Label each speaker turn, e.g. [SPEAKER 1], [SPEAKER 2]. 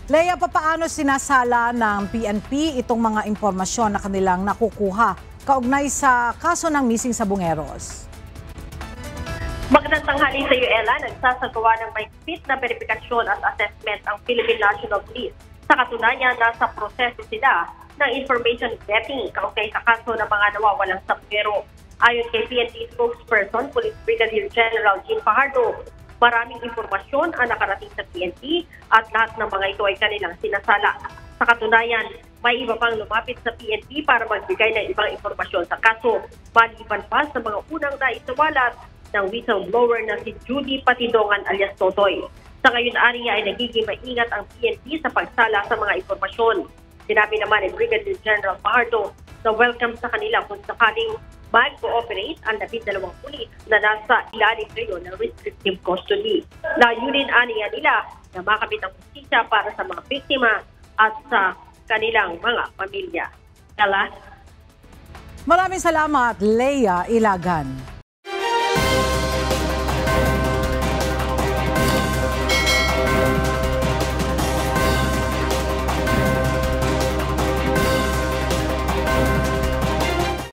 [SPEAKER 1] Lea, papaano sinasala ng PNP itong mga impormasyon na kanilang nakukuha kaugnay sa kaso ng missing sa Bungeros?
[SPEAKER 2] Magandang tanghali sa iyo, Ella. Nagsasagawa ng mahigpit na verifikasyon at assessment ang Philippine National Police. Sa katunayan, nasa proseso sila ng information vetting kaugnay sa kaso ng mga nawawalang sa Bungero. Ayon kay PNP spokesperson, Police Brigadier General Jean Fajardo, maraming impormasyon ang nakarating sa PNP at lahat ng mga ito ay kanilang sinasala. Sa katunayan, may iba pang lumapit sa PNP para magbigay ng ibang impormasyon sa kaso, maliban pa sa mga unang naisawalat ng whistleblower na si Judy Patidongan alias Totoy. Sa ngayon, aniya ay nagiging maingat ang PNP sa pagsala sa mga impormasyon. Sinabi naman ni Brigadier General Fajardo na welcome sa kanila kung sakaling mag-cooperate ang 12 pulis na nasa ilalim ngayon ng restrictive custody. Layunin aniya nila na makamit ang hustisya para sa mga biktima at sa kanilang mga pamilya. Ella?
[SPEAKER 1] Maraming salamat, Lea Ilagan.